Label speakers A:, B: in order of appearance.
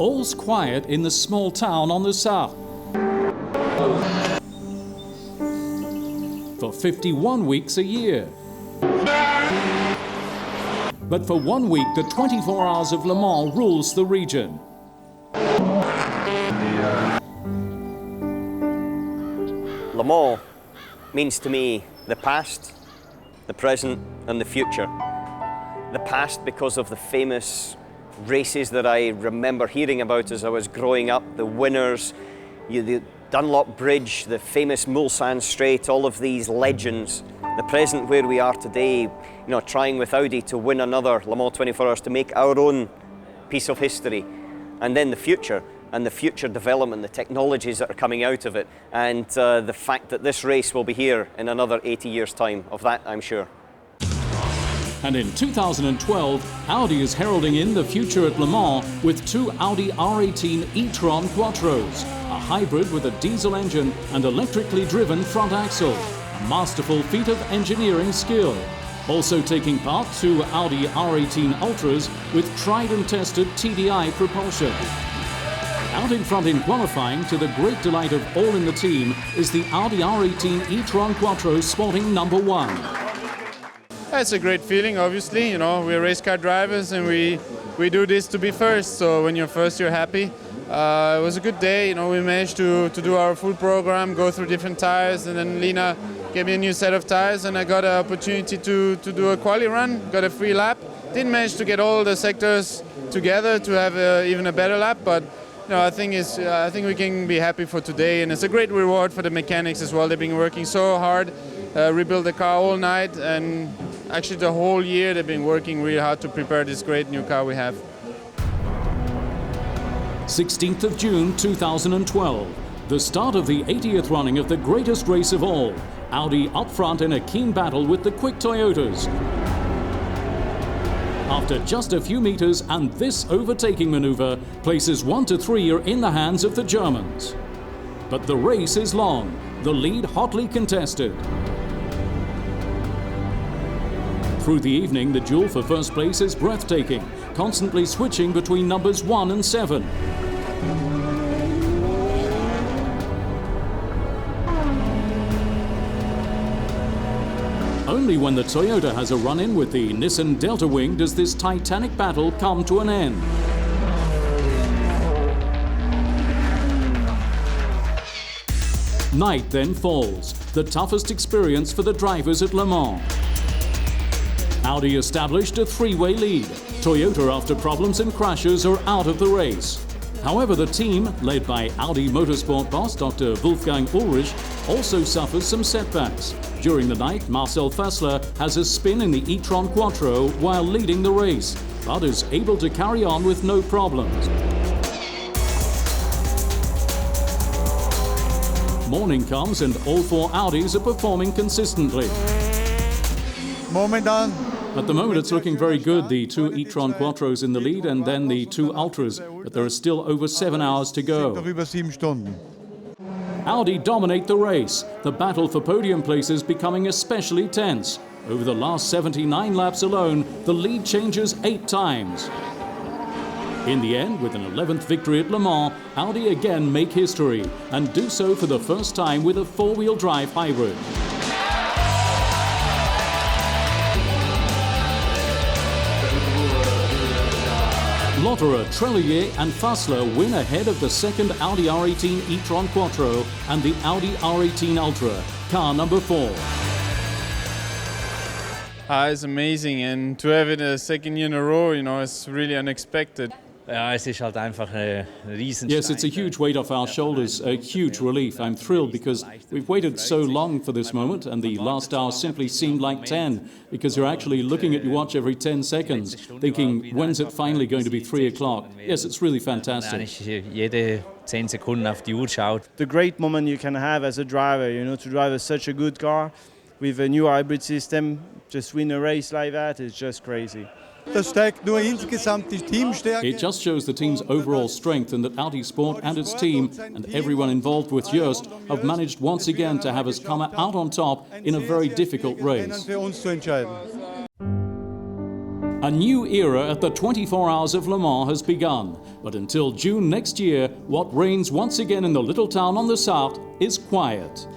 A: all's quiet in the small town on the south. For 51 weeks a year. But for 1 week, the 24 Hours of Le Mans rules the region.
B: Le Mans means to me the past, the present and the future. The past because of the famous races that I remember hearing about as I was growing up, the winners, the Dunlop Bridge, the famous Mulsanne Straight, all of these legends. The present where we are today, trying with Audi to win another Le Mans 24 Hours, to make our own piece of history. And then the future, and the future development, the technologies that are coming out of it, and the fact that this race will be here in another 80 years' time. Of that, I'm sure.
A: And in 2012, Audi is heralding in the future at Le Mans with two Audi R18 e-tron Quattros, a hybrid with a diesel engine and electrically driven front axle, a masterful feat of engineering skill. Also taking part, two Audi R18 Ultras with tried and tested TDI propulsion. Out in front in qualifying, to the great delight of all in the team, is the Audi R18 e-tron Quattro sporting number 1.
C: It's a great feeling, obviously. We're race car drivers and we do this to be first. So when you're first, you're happy. It was a good day. We managed to do our full program, go through different tires, and then Lina gave me a new set of tires, and I got an opportunity to do a quali run, got a free lap. Didn't manage to get all the sectors together to have even a better lap, but I think we can be happy for today, and it's a great reward for the mechanics as well. They've been working so hard, rebuild the car all night, and actually the whole year they've been working really hard to prepare this great new car we have.
A: 16th of June 2012, the start of the 80th running of the greatest race of all. Audi up front in a keen battle with the quick Toyotas. After just a few meters, and this overtaking maneuver, places 1 to 3 are in the hands of the Germans. But the race is long, the lead hotly contested. Through the evening, the duel for first place is breathtaking, constantly switching between numbers 1 and 7. Only when the Toyota has a run-in with the Nissan Delta Wing does this titanic battle come to an end. Night then falls, the toughest experience for the drivers at Le Mans. Audi established a three-way lead. Toyota, after problems and crashes, are out of the race. However, the team, led by Audi Motorsport boss Dr. Wolfgang Ulrich, also suffers some setbacks. During the night, Marcel Fassler has a spin in the e-tron Quattro while leading the race, but is able to carry on with no problems. Morning comes and all four Audis are performing consistently. At the moment, it's looking very good. The two e-tron Quattros in the lead and then the two Ultras, but there are still over 7 hours to go. Audi dominate the race, the battle for podium places becoming especially tense. Over the last 79 laps alone, the lead changes 8 times. In the end, with an 11th victory at Le Mans, Audi again make history, and do so for the first time with a four-wheel drive hybrid. Lotterer, Trellier and Fassler win ahead of the second Audi R18 e-tron Quattro and the Audi R18 Ultra, car number 4.
C: It's amazing, and to have it a second year in a row, it's really unexpected.
A: Yes, it's a huge weight off our shoulders, a huge relief. I'm thrilled because we've waited so long for this moment, and the last hour simply seemed like 10, because you're actually looking at your watch every 10 seconds, thinking, when's it finally going to be 3 o'clock? Yes, it's really fantastic.
D: The great moment you can have as a driver, to drive such a good car with a new hybrid system, just win a race like that, is just crazy.
A: It just shows the team's overall strength, and that Audi Sport and its team and everyone involved with Joest have managed once again to have us come out on top in a very difficult race. A new era at the 24 Hours of Le Mans has begun, but until June next year, what reigns once again in the little town on the Sarthe is quiet.